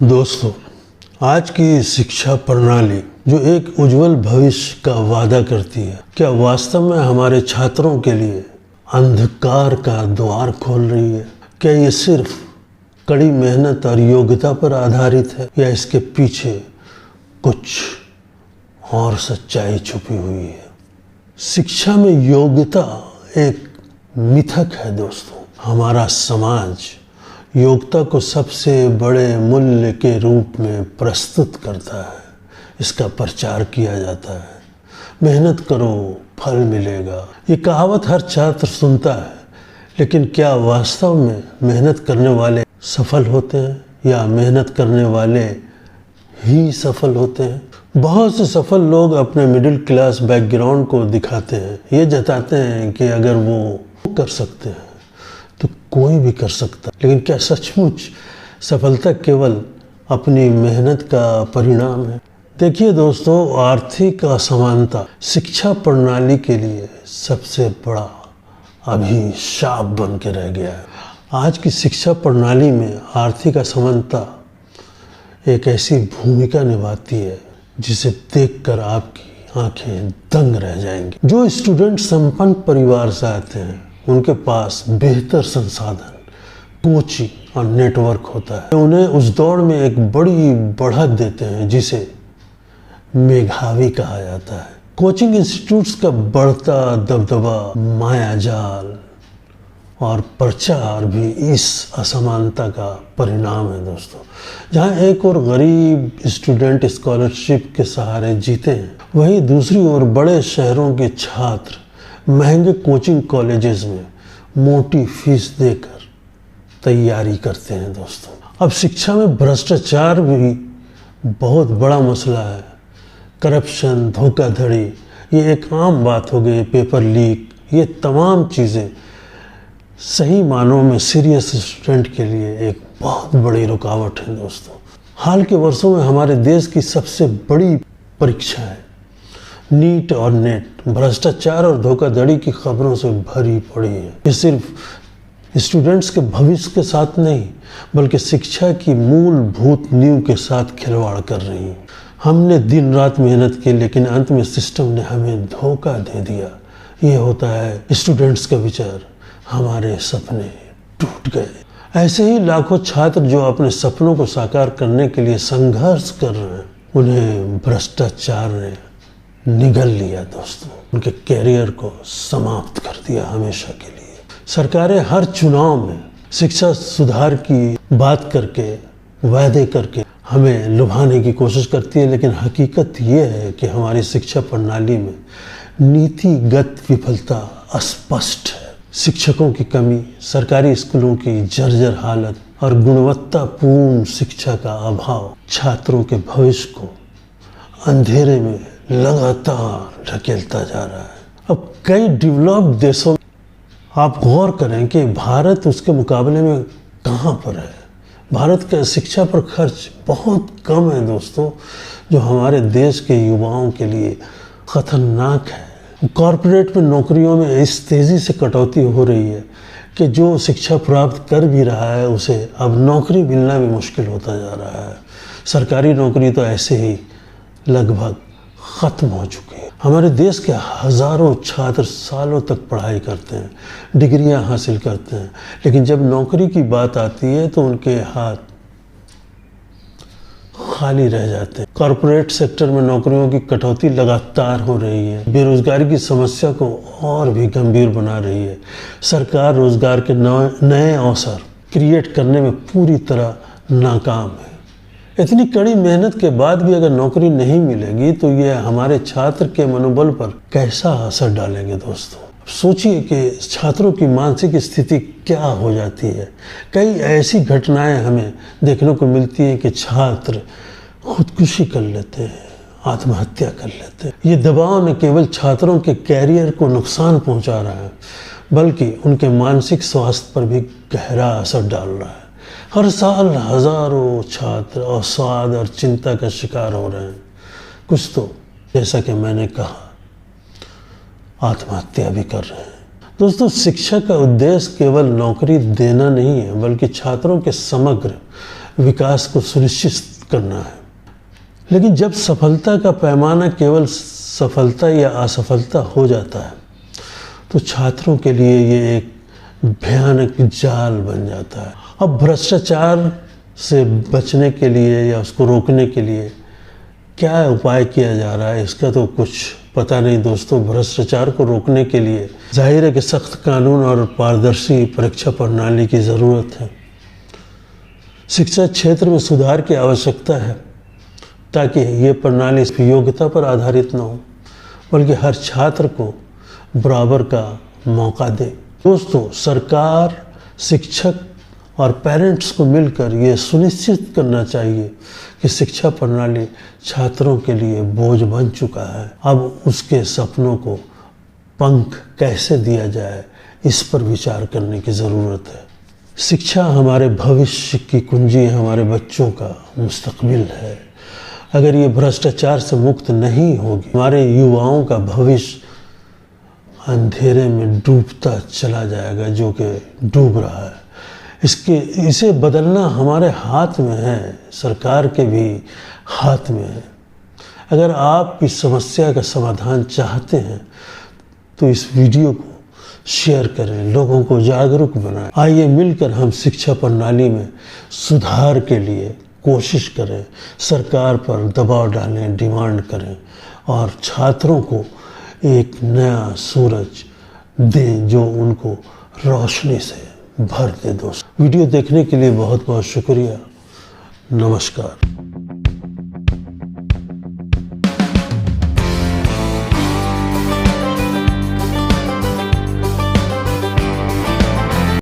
दोस्तों, आज की शिक्षा प्रणाली जो एक उज्जवल भविष्य का वादा करती है, क्या वास्तव में हमारे छात्रों के लिए अंधकार का द्वार खोल रही है? क्या ये सिर्फ कड़ी मेहनत और योग्यता पर आधारित है, या इसके पीछे कुछ और सच्चाई छुपी हुई है? शिक्षा में योग्यता एक मिथक है दोस्तों। हमारा समाज योग्यता को सबसे बड़े मूल्य के रूप में प्रस्तुत करता है। इसका प्रचार किया जाता है, मेहनत करो फल मिलेगा। ये कहावत हर छात्र सुनता है, लेकिन क्या वास्तव में मेहनत करने वाले सफल होते हैं, या मेहनत करने वाले ही सफल होते हैं? बहुत से सफल लोग अपने मिडिल क्लास बैकग्राउंड को दिखाते हैं, ये जताते हैं कि अगर वो कर सकते हैं तो कोई भी कर सकता। लेकिन क्या सचमुच सफलता केवल अपनी मेहनत का परिणाम है? देखिए दोस्तों, आर्थिक असमानता शिक्षा प्रणाली के लिए सबसे बड़ा अभिशाप बन के रह गया है। आज की शिक्षा प्रणाली में आर्थिक असमानता एक ऐसी भूमिका निभाती है जिसे देखकर आपकी आंखें दंग रह जाएंगी। जो स्टूडेंट संपन्न परिवार से आते हैं, उनके पास बेहतर संसाधन, कोचिंग और नेटवर्क होता है। उन्हें उस दौड़ में एक बड़ी बढ़त देते हैं जिसे मेधावी कहा जाता है। कोचिंग इंस्टीट्यूट्स का बढ़ता दबदबा, मायाजाल और प्रचार भी इस असमानता का परिणाम है दोस्तों। जहां एक और गरीब स्टूडेंट स्कॉलरशिप के सहारे जीते हैं, वहीं दूसरी ओर बड़े शहरों के छात्र महंगे कोचिंग कॉलेजेस में मोटी फीस देकर तैयारी करते हैं दोस्तों। अब शिक्षा में भ्रष्टाचार भी बहुत बड़ा मसला है। करप्शन, धोखाधड़ी ये एक आम बात हो गई। पेपर लीक, ये तमाम चीज़ें सही मानों में सीरियस स्टूडेंट के लिए एक बहुत बड़ी रुकावट है दोस्तों। हाल के वर्षों में हमारे देश की सबसे बड़ी परीक्षा है नीट और नेट भ्रष्टाचार और धोखाधड़ी की खबरों से भरी पड़ी है। ये सिर्फ स्टूडेंट्स के भविष्य के साथ नहीं, बल्कि शिक्षा की मूलभूत नींव के साथ खिलवाड़ कर रही है। हमने दिन रात मेहनत की, लेकिन अंत में सिस्टम ने हमें धोखा दे दिया। ये होता है स्टूडेंट्स का विचार, हमारे सपने टूट गए। ऐसे ही लाखों छात्र जो अपने सपनों को साकार करने के लिए संघर्ष कर रहे हैं, उन्हें भ्रष्टाचार ने निगल लिया दोस्तों। उनके कैरियर को समाप्त कर दिया हमेशा के लिए। सरकारें हर चुनाव में शिक्षा सुधार की बात करके, वादे करके हमें लुभाने की कोशिश करती है, लेकिन हकीकत ये है कि हमारी शिक्षा प्रणाली में नीतिगत विफलता स्पष्ट है। शिक्षकों की कमी, सरकारी स्कूलों की जर्जर हालत और गुणवत्तापूर्ण शिक्षा का अभाव छात्रों के भविष्य को अंधेरे में लगातार ढकेलता जा रहा है। अब कई डेवलप्ड देशों में आप गौर करें कि भारत उसके मुकाबले में कहाँ पर है। भारत का शिक्षा पर खर्च बहुत कम है दोस्तों, जो हमारे देश के युवाओं के लिए खतरनाक है। कॉरपोरेट में नौकरियों में इस तेज़ी से कटौती हो रही है कि जो शिक्षा प्राप्त कर भी रहा है, उसे अब नौकरी मिलना भी मुश्किल होता जा रहा है। सरकारी नौकरी तो ऐसे ही लगभग ख़त्म हो चुकी है। हमारे देश के हज़ारों छात्र सालों तक पढ़ाई करते हैं, डिग्रियां हासिल करते हैं, लेकिन जब नौकरी की बात आती है तो उनके हाथ खाली रह जाते हैं। कॉरपोरेट सेक्टर में नौकरियों की कटौती लगातार हो रही है, बेरोजगारी की समस्या को और भी गंभीर बना रही है। सरकार रोजगार के नए अवसर क्रिएट करने में पूरी तरह नाकाम है। इतनी कड़ी मेहनत के बाद भी अगर नौकरी नहीं मिलेगी तो यह हमारे छात्र के मनोबल पर कैसा असर डालेंगे दोस्तों। सोचिए कि छात्रों की मानसिक स्थिति क्या हो जाती है। कई ऐसी घटनाएं हमें देखने को मिलती हैं कि छात्र खुदकुशी कर लेते हैं, आत्महत्या कर लेते हैं। ये दबाव न केवल छात्रों के कैरियर को नुकसान पहुंचा रहा है, बल्कि उनके मानसिक स्वास्थ्य पर भी गहरा असर डाल रहा है। हर साल हजारों छात्र अवसाद और चिंता का शिकार हो रहे हैं। कुछ तो, जैसा कि मैंने कहा, आत्महत्या भी कर रहे हैं। दोस्तों, शिक्षा का उद्देश्य केवल नौकरी देना नहीं है, बल्कि छात्रों के समग्र विकास को सुनिश्चित करना है। लेकिन जब सफलता का पैमाना केवल सफलता या असफलता हो जाता है तो छात्रों के लिए ये एक भयानक जाल बन जाता है। अब भ्रष्टाचार से बचने के लिए या उसको रोकने के लिए क्या उपाय किया जा रहा है इसका तो कुछ पता नहीं दोस्तों। भ्रष्टाचार को रोकने के लिए जाहिर है कि सख्त कानून और पारदर्शी परीक्षा प्रणाली की ज़रूरत है। शिक्षा क्षेत्र में सुधार की आवश्यकता है ताकि ये प्रणाली योग्यता पर आधारित न हो बल्कि हर छात्र को बराबर का मौका दे। दोस्तों, सरकार, शिक्षक और पेरेंट्स को मिलकर ये सुनिश्चित करना चाहिए कि शिक्षा प्रणाली छात्रों के लिए बोझ बन चुका है। अब उसके सपनों को पंख कैसे दिया जाए इस पर विचार करने की ज़रूरत है। शिक्षा हमारे भविष्य की कुंजी है, हमारे बच्चों का मुस्तकबिल है। अगर ये भ्रष्टाचार से मुक्त नहीं होगी हमारे युवाओं का भविष्य अंधेरे में डूबता चला जाएगा, जो कि डूब रहा है। इसे बदलना हमारे हाथ में है, सरकार के भी हाथ में है। अगर आप इस समस्या का समाधान चाहते हैं तो इस वीडियो को शेयर करें, लोगों को जागरूक बनाएं। आइए मिलकर हम शिक्षा प्रणाली में सुधार के लिए कोशिश करें, सरकार पर दबाव डालें, डिमांड करें और छात्रों को एक नया सूरज दें जो उनको रोशनी से भर दे। दोस्तों, वीडियो देखने के लिए बहुत बहुत शुक्रिया। नमस्कार।